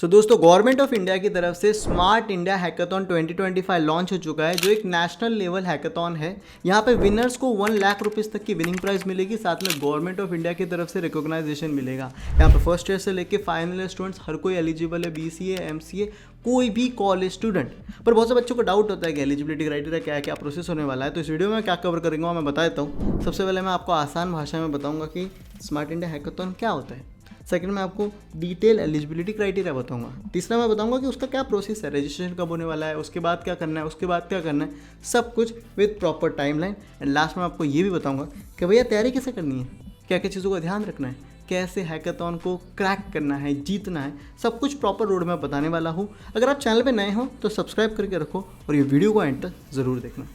दोस्तों government of India की तरफ से स्मार्ट इंडिया हैकाथॉन 2025 लॉन्च हो चुका है, जो एक नेशनल लेवल हैकाथॉन है। यहाँ पे विनर्स को 1 लाख रुपीज़ तक की विनिंग प्राइस मिलेगी, साथ में गवर्नमेंट ऑफ इंडिया की तरफ से रिकॉग्नाइजेशन मिलेगा। यहाँ पे फर्स्ट ईयर से लेके फाइनल ईयर स्टूडेंट्स हर कोई एलिजिबल है, BCA MCA कोई भी कॉलेज स्टूडेंट। पर बहुत से बच्चों को डाउट होता है कि एलिजिबिलिटी क्राइटेरिया क्या है, क्या प्रोसेस होने वाला है। तो इस वीडियो में क्या कवर करेंगे मैं बता देता हूँ। सबसे पहले मैं आपको आसान भाषा में बताऊँगा कि स्मार्ट इंडिया हैकाथॉन क्या होता है। सेकंड में आपको डिटेल एलिजिबिलिटी क्राइटेरिया बताऊंगा। तीसरा मैं बताऊंगा कि उसका क्या प्रोसेस है, रजिस्ट्रेशन कब होने वाला है, उसके बाद क्या करना है, उसके बाद क्या करना है, सब कुछ with proper timeline. And last में आपको ये भी बताऊंगा कि भैया तैयारी कैसे करनी है, क्या क्या चीज़ों का ध्यान रखना है, कैसे हैकाथॉन को क्रैक करना है, जीतना है, सब कुछ प्रॉपर रोड में बताने वाला हूँ। अगर आप चैनल पर नए हो तो सब्सक्राइब करके रखो और ये वीडियो को एंड तक ज़रूर देखना।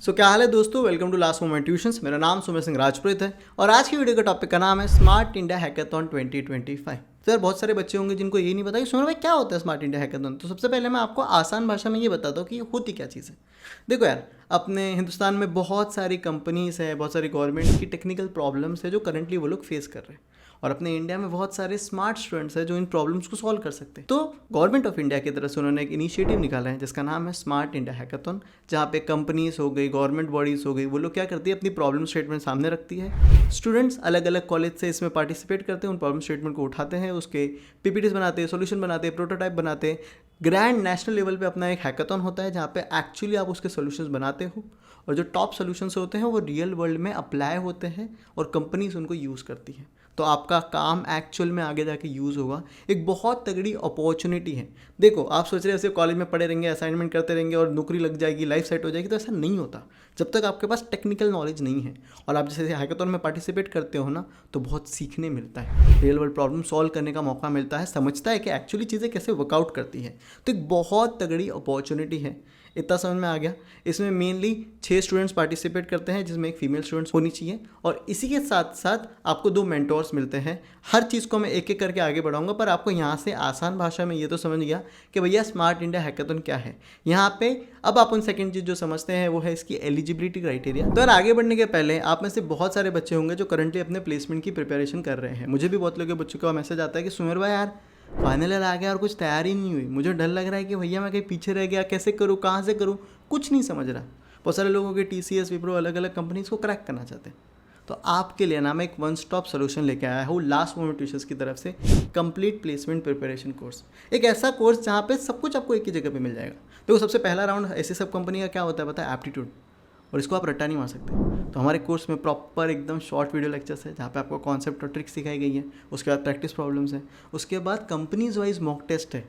क्या हाल है दोस्तों, welcome to last moment tuitions. मेरा नाम सुमेर सिंह राजपुरोहित है और आज की वीडियो का टॉपिक का नाम है स्मार्ट इंडिया हैकाथॉन 2025। तो यार बहुत सारे बच्चे होंगे जिनको ये नहीं पता कि सुमेर भाई क्या होता है स्मार्ट इंडिया हैकाथॉन। तो सबसे पहले मैं आपको आसान भाषा में ये बताता हूँ कि ये होती क्या चीज़ है। देखो यार, अपने हिंदुस्तान में बहुत सारी कंपनीज है, बहुत सारी गवर्नमेंट की टेक्निकल प्रॉब्लम्स है जो करंटली वो लोग फेस कर रहे हैं, और अपने इंडिया में बहुत सारे स्मार्ट स्टूडेंट्स हैं जो इन प्रॉब्लम्स को सॉल्व कर सकते हैं। तो गवर्नमेंट ऑफ इंडिया की तरफ से उन्होंने एक इनिशिएटिव निकाला है जिसका नाम है स्मार्ट इंडिया हैकाथॉन, जहाँ पे कंपनीज हो गई, गवर्नमेंट बॉडीज़ हो गई, वो लोग क्या करती है, अपनी प्रॉब्लम स्टेटमेंट सामने रखती है। स्टूडेंट्स अलग अलग कॉलेज से इसमें पार्टिसिपेट करते हैं, उन प्रॉब्लम स्टेटमेंट को उठाते हैं, उसके PPTs बनाते हैं, सोल्यूशन बनाते हैं, प्रोटोटाइप बनाते हैं। ग्रैंड नेशनल लेवल पे अपना एक हैकाथॉन होता है जहाँ पे एक्चुअली आप उसके सोल्यूशंस बनाते हो, और जो टॉप सोल्यूशंस होते हैं वो रियल वर्ल्ड में अप्लाई होते हैं और कंपनीज उनको यूज़ करती है। तो आपका काम एक्चुअल में आगे जाके यूज़ होगा। एक बहुत तगड़ी अपॉर्चुनिटी है। देखो, आप सोच रहे हो सिर्फ कॉलेज में पढ़े रहेंगे, असाइनमेंट करते रहेंगे और नौकरी लग जाएगी, लाइफ सेट हो जाएगी, तो ऐसा नहीं होता जब तक आपके पास टेक्निकल नॉलेज नहीं है। और आप जैसे हैकाथॉन में पार्टिसिपेट करते हो ना, तो बहुत सीखने मिलता है, रियल वर्ल्ड प्रॉब्लम सॉल्व करने का मौका मिलता है, समझता है कि एक्चुअली चीज़ें कैसे वर्कआउट करती है। तो एक बहुत तगड़ी अपॉर्चुनिटी है। इतना समझ में आ गया। इसमें मेनली 6 स्टूडेंट्स पार्टिसिपेट करते हैं, जिसमें एक फीमेल स्टूडेंट्स होनी चाहिए, और इसी के साथ साथ आपको 2 मेंटोर्स मिलते हैं। हर चीज़ को मैं एक एक करके आगे बढ़ाऊंगा, पर आपको यहाँ से आसान भाषा में ये तो समझ गया कि भैया स्मार्ट इंडिया हैकाथॉन क्या है। यहाँ पे अब आप उन सेकंड चीज़ जो समझते हैं वो है इसकी एलिजिबिलिटी क्राइटेरिया। तो यार आगे बढ़ने के पहले आप में से बहुत सारे बच्चे होंगे जो करंटली अपने प्लेसमेंट की प्रिपरेशन कर रहे हैं। मुझे भी बहुत लोगों के बच्चों का मैसेज आता है कि सुमेर भाई यार फाइनल ईयर आ गया और कुछ तैयारी नहीं हुई, मुझे डर लग रहा है कि भैया मैं कहीं पीछे रह गया, कैसे करूँ, कहाँ से करूँ, कुछ नहीं समझ रहा। बहुत सारे लोगों के TCS विप्रो अलग अलग कंपनीज को क्रैक करना चाहते हैं। तो आपके लिए ना मैं एक 1 स्टॉप सोल्यूशन लेके आया हूँ लास्ट मोमेंट ट्यूशंस की तरफ से, कंप्लीट प्लेसमेंट प्रिपरेशन कोर्स। एक ऐसा कोर्स जहाँ पे सब कुछ आपको एक ही जगह पे मिल जाएगा। देखो, सबसे पहला राउंड ऐसे सब कंपनी का क्या होता है पता है, एप्टीट्यूड, और इसको आप रट्टा नहीं मार सकते। तो हमारे कोर्स में प्रॉपर एकदम शॉर्ट वीडियो लेक्चर्स है जहाँ पे आपको कॉन्सेप्ट और ट्रिक्स सिखाई गई है। उसके बाद प्रैक्टिस प्रॉब्लम्स है, उसके बाद कंपनीज वाइज मॉक टेस्ट है,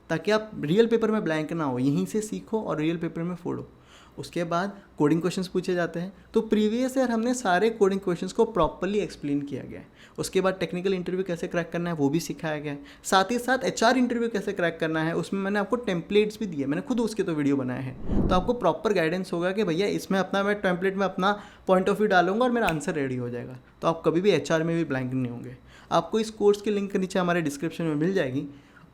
ताकि आप रियल पेपर में ब्लैंक ना हो, यहीं से सीखो और रियल पेपर में फोड़ो। उसके बाद कोडिंग क्वेश्चंस पूछे जाते हैं। तो प्रीवियस ईयर हमने सारे कोडिंग क्वेश्चंस को प्रॉपर्ली एक्सप्लेन किया गया है। उसके बाद टेक्निकल इंटरव्यू कैसे क्रैक करना है वो भी सिखाया गया है। साथ ही साथ HR इंटरव्यू कैसे क्रैक करना है, उसमें मैंने आपको टेम्पलेट्स भी दिए, मैंने खुद उसके तो वीडियो बनाए हैं। तो आपको प्रॉपर गाइडेंस होगा कि भैया इसमें अपना मैं टेम्पलेट में अपना पॉइंट ऑफ व्यू डालूंगा और मेरा आंसर रेडी हो जाएगा। तो आप कभी भी HR में भी ब्लैंक नहीं होंगे। आपको इस कोर्स की लिंक नीचे हमारे डिस्क्रिप्शन में मिल जाएगी।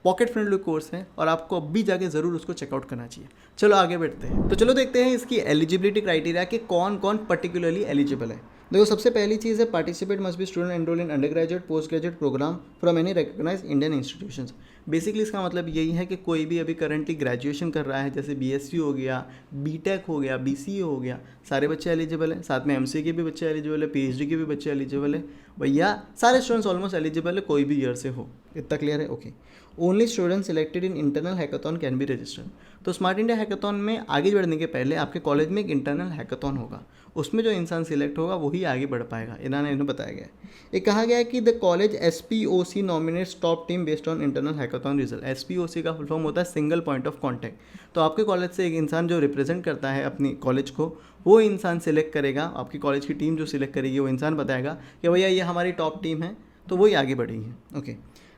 पॉकेट फ्रेंडली कोर्स है और आपको अब भी जाके ज़रूर उसको चेकआउट करना चाहिए। चलो आगे बढ़ते हैं। तो चलो देखते हैं इसकी एलिजिबिलिटी क्राइटेरिया कि कौन कौन पर्टिकुलरली एलिजिबल है। देखो, सबसे पहली चीज़ है participate must be student enrol in undergraduate postgraduate programme from any recognised Indian institutions. Basically इसका मतलब यही है कि कोई भी अभी करंटली ग्रेजुएशन कर रहा है, जैसे BSc हो गया, BTech हो गया, BCA हो गया, सारे बच्चे एलिजिबल हैं। साथ में MCA के भी बच्चे एलिजिबल है, PhD के भी बच्चे एलिजिबल है। भैया सारे स्टूडेंट्स ऑलमोस्ट एलिजिबल है, कोई भी ईयर से हो। इतना क्लियर है? Okay. Only student selected in internal hackathon can be registered. तो स्मार्ट इंडिया हैकाथॉन में आगे बढ़ने के पहले आपके कॉलेज में एक इंटरनल हैकाथॉन होगा, उसमें जो इंसान सिलेक्ट होगा वही आगे बढ़ पाएगा। इन्होंने बताया गया है। ये कहा गया है कि the college SPOC nominates top team based on internal hackathon result. SPOC का फुल फॉर्म होता है सिंगल पॉइंट ऑफ कॉन्टैक्ट। तो आपके कॉलेज से एक इंसान जो रिप्रेजेंट करता है अपनी कॉलेज को, वो इंसान सिलेक्ट करेगा। आपकी कॉलेज की टीम जो सिलेक्ट करेगी वो इंसान बताएगा कि भैया ये हमारी टॉप टीम है, तो वही आगे बढ़ेगी। ओके।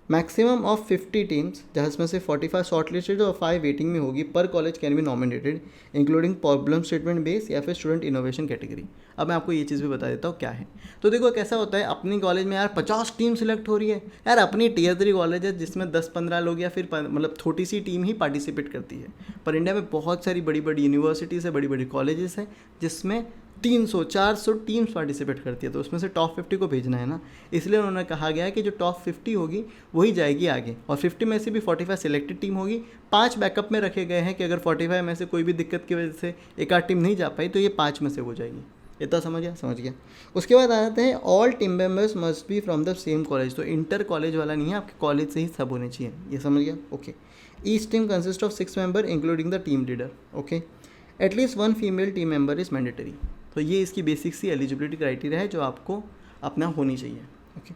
मैक्सिमम ऑफ 50 टीम्स, जहाँ इसमें से 45 शॉर्ट लिस्टेड और 5 वेटिंग में होगी, पर college can be nominated including problem statement base या फिर स्टूडेंट इनोवेशन कैटेगरी। अब मैं आपको ये चीज़ भी बता देता हूँ क्या है। तो देखो कैसा होता है, अपनी कॉलेज में यार 50 टीम सिलेक्ट हो रही है यार, अपनी टियर 3 कॉलेज है जिसमें 10-15 लोग या फिर मतलब छोटी सी टीम ही पार्टिसिपेट करती है। पर इंडिया में बहुत सारी बड़ी बड़ी यूनिवर्सिटीज़ है, बड़ी बड़ी कॉलेजेस है जिसमें 300-400 टीम्स पार्टिसिपेट करती है, तो उसमें से टॉप 50 को भेजना है ना, इसलिए उन्होंने कहा गया है कि जो टॉप 50 होगी वही जाएगी आगे, और 50 में से भी 45 सिलेक्टेड टीम होगी, 5 बैकअप में रखे गए हैं कि अगर 45 में से कोई भी दिक्कत की वजह से एक आध टीम नहीं जा पाई तो ये 5 में से हो जाएगी। इतना समझ गया। उसके बाद आ जाते हैं all team members must be from the same college. तो इंटर कॉलेज वाला नहीं है, आपके कॉलेज से ही सब होने चाहिए, ये समझ गया। Okay, each team consist of 6 member including the team leader. Okay, at least 1 female team member is mandatory. तो ये इसकी बेसिक सी एलिजिबिलिटी क्राइटेरिया है जो आपको अपना होनी चाहिए। ओके,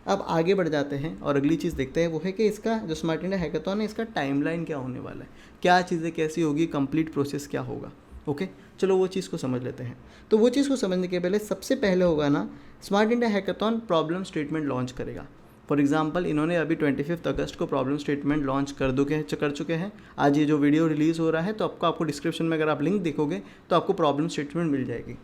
अब आगे बढ़ जाते हैं और अगली चीज़ देखते हैं, वो है कि इसका जो स्मार्ट इंडिया हैकाथॉन है इसका टाइमलाइन क्या होने वाला है, क्या चीज़ें कैसी होगी, कंप्लीट प्रोसेस क्या होगा। ओके, चलो वो चीज़ को समझ लेते हैं। तो वो चीज़ को समझने के पहले सबसे पहले होगा ना, smart India hackathon problem statement launch करेगा। फॉर एग्जांपल इन्होंने अभी 25 अगस्त को प्रॉब्लम स्टेटमेंट लॉन्च कर चुके हैं। आज ये जो वीडियो रिलीज़ हो रहा है तो आपको डिस्क्रिप्शन में अगर आप लिंक देखोगे तो आपको प्रॉब्लम स्टेटमेंट मिल जाएगी।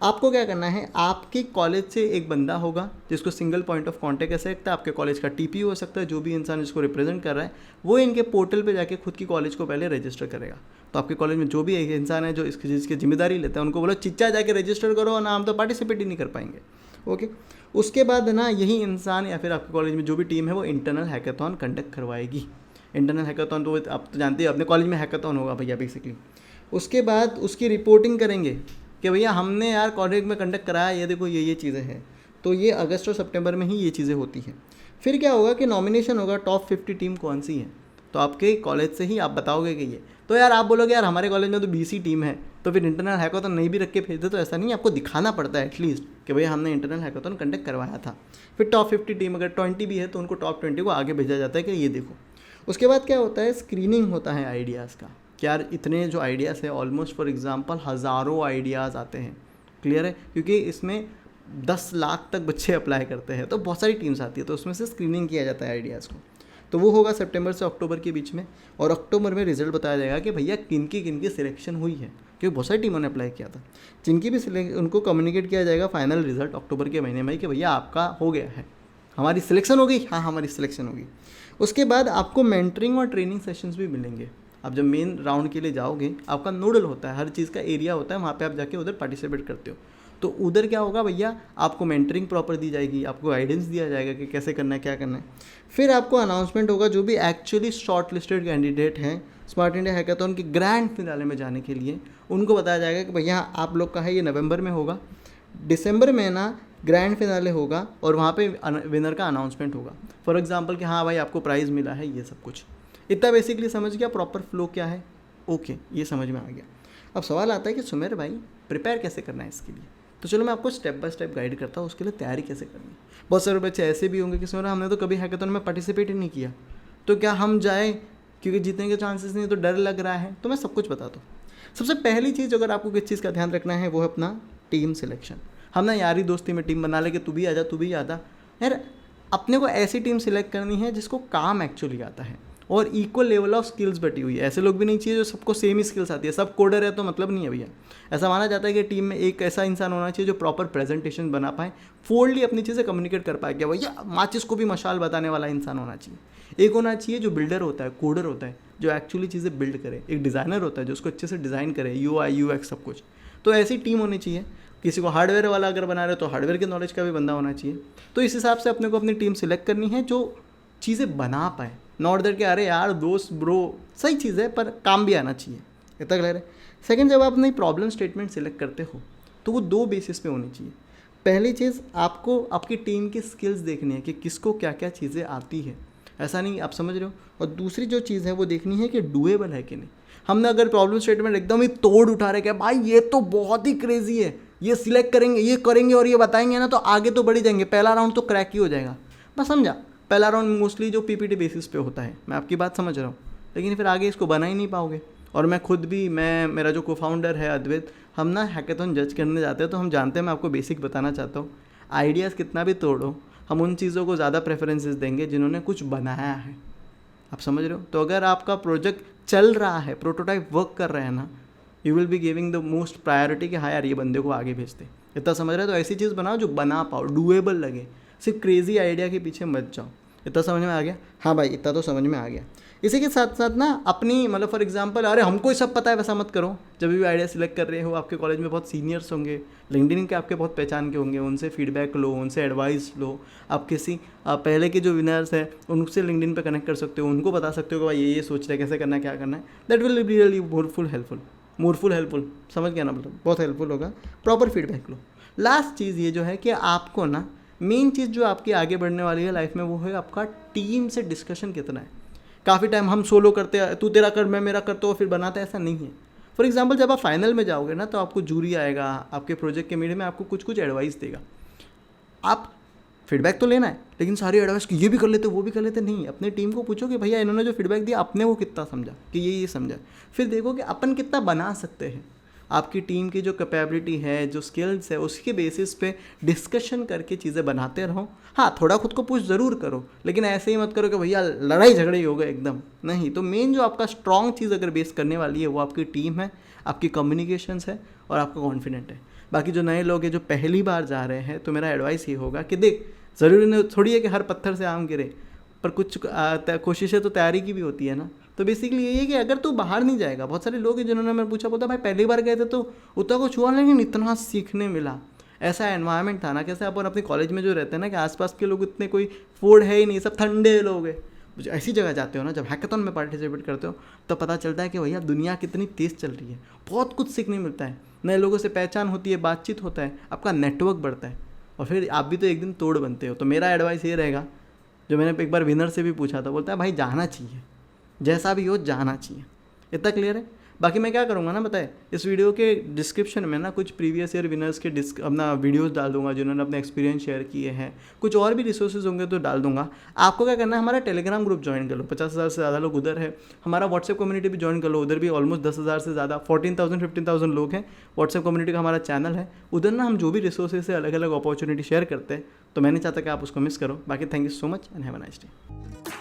आपको क्या करना है, आपके कॉलेज से एक बंदा होगा जिसको सिंगल पॉइंट ऑफ कांटेक्ट कह सकता है, आपके कॉलेज का टीपी हो सकता है, जो भी इंसान जिसको रिप्रेजेंट कर रहा है वो इनके पोर्टल पे जाके खुद की कॉलेज को पहले रजिस्टर करेगा। तो आपके कॉलेज में जो भी एक इंसान है जो इसकी जिसकी जिम्मेदारी लेता है उनको बोलो चिच्चा जाके रजिस्टर करो, और ना हम तो पार्टिसिपेट ही नहीं कर पाएंगे। ओके, उसके बाद ना यही इंसान या फिर आपके कॉलेज में जो भी टीम है वो इंटरनल हैकाथॉन कंडक्ट करवाएगी। इंटरनल हैकाथॉन तो आप तो जानते हैं, अपने कॉलेज में हैकाथॉन होगा भैया बेसिकली। उसके बाद उसकी रिपोर्टिंग करेंगे कि भैया हमने यार कॉलेज में कंडक्ट कराया, ये देखो ये चीज़ें हैं। तो ये अगस्त और सितंबर में ही ये चीज़ें होती हैं। फिर क्या होगा कि नॉमिनेशन होगा, टॉप 50 टीम कौन सी है, तो आपके कॉलेज से ही आप बताओगे कि ये, तो यार आप बोलोगे यार हमारे कॉलेज में तो 20 ही टीम है, तो फिर इंटरनल हैकाथॉन नहीं भी रख के भेजते, तो ऐसा नहीं, आपको दिखाना पड़ता है एटलीस्ट कि भैया हमने इंटरनल हैकाथॉन कंडक्ट करवाया था। फिर टॉप 50 टीम अगर 20 भी है तो उनको टॉप 20 को आगे भेजा जाता है कि ये देखो। उसके बाद क्या होता है, स्क्रीनिंग होता है आइडियाज़ का। क्या यार इतने जो आइडियाज़ है, ऑलमोस्ट फॉर एग्जांपल हज़ारों आइडियाज़ आते हैं, क्लियर है, क्योंकि इसमें 10 लाख तक बच्चे अप्लाई करते हैं, तो बहुत सारी टीम्स आती है, तो उसमें से स्क्रीनिंग किया जाता है आइडियाज़ को। तो वो होगा सितंबर से अक्टूबर के बीच में, और अक्टूबर में रिजल्ट बताया जाएगा कि भैया किन की सिलेक्शन हुई है, क्योंकि बहुत सारी टीमों ने अप्लाई किया था। जिनकी भी उनको कम्युनिकेट किया जाएगा फाइनल रिजल्ट अक्टूबर के महीने में कि भैया आपका हो गया है, हमारी सिलेक्शन हो गई, हाँ हमारी सिलेक्शन होगी। उसके बाद आपको मेंटरिंग और ट्रेनिंग सेशंस भी मिलेंगे। आप जब मेन राउंड के लिए जाओगे, आपका नोडल होता है, हर चीज़ का एरिया होता है, वहाँ पे आप जाके उधर पार्टिसिपेट करते हो। तो उधर क्या होगा भैया, आपको मेंटरिंग प्रॉपर दी जाएगी, आपको गाइडेंस दिया जाएगा कि कैसे करना है, क्या करना है। फिर आपको अनाउंसमेंट होगा, जो भी एक्चुअली शॉर्ट लिस्टेड कैंडिडेट हैं स्मार्ट इंडिया हैकाथॉन के ग्रैंड फिनाले में जाने के लिए, उनको बताया जाएगा कि भैया आप लोग का है ये नवंबर में होगा, दिसंबर में ना ग्रैंड फिनाले होगा, और वहाँ पे विनर का अनाउंसमेंट होगा। फॉर एग्जांपल कि हाँ भाई आपको प्राइज़ मिला है, ये सब कुछ। इतना बेसिकली समझ गया प्रॉपर फ्लो क्या है। ओके, ये समझ में आ गया। अब सवाल आता है कि सुमेर भाई प्रिपेयर कैसे करना है इसके लिए। तो चलो मैं आपको स्टेप बाय स्टेप गाइड करता हूँ उसके लिए तैयारी कैसे करनी है। बहुत सारे बच्चे ऐसे भी होंगे कि सुमेर हमने तो कभी हैकाथॉन में पार्टिसिपेट ही नहीं किया, तो क्या हम जाएँ, क्योंकि जीतने के चांसेस नहीं, तो डर लग रहा है। तो मैं सब कुछ बताता हूँ। सबसे पहली चीज़ अगर आपको किस चीज़ का ध्यान रखना है वो है अपना टीम सिलेक्शन। हम ना यारी दोस्ती में टीम बना ले कि तू भी आ जा यार, अपने को ऐसी टीम सिलेक्ट करनी है जिसको काम एक्चुअली आता है और इक्वल लेवल ऑफ स्किल्स बटी हुई है। ऐसे लोग भी नहीं चाहिए जो सबको सेम ही स्किल्स आती है, सब कोडर है तो मतलब नहीं है भैया। ऐसा माना जाता है कि टीम में एक ऐसा इंसान होना चाहिए जो प्रॉपर प्रेजेंटेशन बना पाए, फोल्डली अपनी चीज़ें कम्युनिकेट कर पाए। क्या भैया माचिस को भी मशाल बताने वाला इंसान होना चाहिए। एक होना चाहिए जो बिल्डर होता है, कोडर होता है, जो एक्चुअली चीज़ें बिल्ड करे। एक डिज़ाइनर होता है जो उसको अच्छे से डिज़ाइन करे, UI UX सब कुछ। तो ऐसी टीम होनी चाहिए। किसी को हार्डवेयर वाला अगर बना रहे हो तो हार्डवेयर के नॉलेज का भी बंदा होना चाहिए। तो इस हिसाब से अपने को अपनी टीम सिलेक्ट करनी है जो चीज़ें बना पाए, नॉट दैट कि अरे यार दोस्त ब्रो सही चीज़ है पर काम भी आना चाहिए। इतना क्लियर है। सेकंड, जब आप अपनी प्रॉब्लम स्टेटमेंट सिलेक्ट करते हो तो वो 2 बेसिस पे होनी चाहिए। पहली चीज़, आपको आपकी टीम की स्किल्स देखनी है कि किसको क्या क्या चीज़ें आती है, ऐसा नहीं, आप समझ रहे हो। और दूसरी जो चीज़ है वो देखनी है कि डूएबल है कि नहीं। हमने अगर प्रॉब्लम स्टेटमेंट एकदम ही तोड़ उठा रहे कि भाई ये तो बहुत ही क्रेजी है, ये सिलेक्ट करेंगे, ये करेंगे और ये बताएंगे ना, तो आगे तो बढ़ ही जाएंगे, पहला राउंड तो क्रैक ही हो जाएगा। मैं समझा, पहला राउंड मोस्टली जो PPT बेसिस पे होता है, मैं आपकी बात समझ रहा हूँ, लेकिन फिर आगे इसको बना ही नहीं पाओगे। और मैं खुद भी, मेरा जो को-फाउंडर है अद्वैत, हम ना हैकाथॉन जज करने जाते हैं तो हम जानते हैं, मैं आपको बेसिक बताना चाहता हूँ, आइडियाज़ कितना भी तोड़ो, हम उन चीज़ों को ज़्यादा प्रेफरेंसेस देंगे जिन्होंने कुछ बनाया है। आप समझ रहे हो? तो अगर आपका प्रोजेक्ट चल रहा है, प्रोटोटाइप वर्क कर रहे हैं ना, you will be giving the most priority कि हाँ यार ये बंदे को आगे भेजते। इतना समझ रहे हो? तो ऐसी चीज़ बनाओ जो बना पाओ, डूएबल लगे, सिर्फ क्रेजी आइडिया के पीछे मत जाओ। इतना समझ में आ गया? हाँ भाई, इतना तो समझ में आ गया। इसी के साथ साथ ना अपनी मतलब फॉर एग्जांपल, अरे हमको ही सब पता है वैसा मत करो। जब भी आइडिया सिलेक्ट कर रहे हो, आपके कॉलेज में बहुत सीनियर्स होंगे, लिंक्डइन के आपके बहुत पहचान के होंगे, उनसे फीडबैक लो, उनसे एडवाइस लो। आप किसी पहले के जो विनर्स हैं उनसे लिंक्डइन पे कनेक्ट कर सकते हो, उनको बता सकते हो कि भाई ये सोच रहे हैं, कैसे करना है, क्या करना है। That will be really moreful helpful, समझ गया ना? मतलब बहुत हेल्पफुल होगा। प्रॉपर फीडबैक लो। लास्ट चीज़ ये जो है कि आपको ना मेन चीज़ जो आपकी आगे बढ़ने वाली है लाइफ में, वो है आपका टीम से डिस्कशन कितना है। काफ़ी टाइम हम सोलो करते हैं, तू तेरा कर मैं मेरा करता हूँ, फिर बनाते, ऐसा नहीं है। फॉर एग्जांपल जब आप फाइनल में जाओगे ना, तो आपको जूरी आएगा, आपके प्रोजेक्ट के मीडिया में आपको कुछ एडवाइस देगा। आप फीडबैक तो लेना है, लेकिन सारी एडवाइस कि ये भी कर लेते वो भी कर लेते नहीं। अपने टीम को पूछो कि भैया इन्होंने जो फीडबैक दिया अपने को कितना समझा, कि ये समझा। फिर देखो कि अपन कितना बना सकते हैं। आपकी टीम की जो कैपेबिलिटी है, जो स्किल्स है, उसके बेसिस पे डिस्कशन करके चीज़ें बनाते रहो। हाँ, थोड़ा खुद को पुश ज़रूर करो, लेकिन ऐसे ही मत करो कि भैया लड़ाई झगड़े ही हो गए एकदम। नहीं, तो मेन जो आपका स्ट्रॉन्ग चीज़ अगर बेस करने वाली है वो आपकी टीम है, आपकी कम्युनिकेशंस है और आपका कॉन्फिडेंट है। बाकी जो नए लोग हैं जो पहली बार जा रहे हैं, तो मेरा एडवाइस ये होगा कि देख, ज़रूरी नहीं थोड़ी है कि हर पत्थर से आम गिरे, पर कुछ कोशिशें तो तैयारी की भी होती है ना। तो बेसिकली यही है कि अगर तू बाहर नहीं जाएगा, बहुत सारे लोग हैं जिन्होंने मैं पूछा, बोलता भाई पहली बार गए थे तो उतना कुछ हुआ, लेकिन इतना सीखने मिला। ऐसा एनवायरनमेंट था ना, कैसे अपन अपने कॉलेज में जो रहते हैं ना, कि आसपास के लोग इतने कोई फूड है ही नहीं, सब ठंडे लोग हैं। ऐसी जगह जाते हो ना, जब हैकाथॉन में पार्टिसिपेट करते हो, तो पता चलता है कि भैया दुनिया कितनी तेज़ चल रही है। बहुत कुछ सीखने मिलता है, नए लोगों से पहचान होती है, बातचीत होता है, आपका नेटवर्क बढ़ता है, और फिर आप भी तो एक दिन तोड़ बनते हो। तो मेरा एडवाइस ये रहेगा, जो मैंने एक बार विनर से भी पूछा था, बोलता है भाई जाना चाहिए, जैसा भी हो जाना चाहिए। इतना क्लियर है? बाकी मैं क्या करूँगा ना, बताए इस वीडियो के डिस्क्रिप्शन में ना कुछ प्रीवियस ईयर विनर्स के अपना वीडियोस डाल दूंगा, जिन्होंने अपने एक्सपीरियंस शेयर किए हैं। कुछ और भी रिसोर्सेज होंगे तो डाल दूंगा। आपको क्या करना है, हमारा टेलीग्राम ग्रुप ज्वाइन कर लो, 50,000 से ज़्यादा लोग उधर है। हमारा व्हाट्सएप कम्युनिटी भी ज्वाइन कर लो, उधर भी ऑलमोस्ट 10,000 से ज़्यादा 14,000-15,000 लोग हैं। व्हाट्सएप कम्युनिटी का हमारा चैनल है, उधर ना हम जो भी रिसोर्सेज से अलग अलग अपॉर्चुनिटी शेयर करते हैं। तो मैं नहीं चाहता कि आप उसको मिस करो। बाकी thank you so much and have a nice day.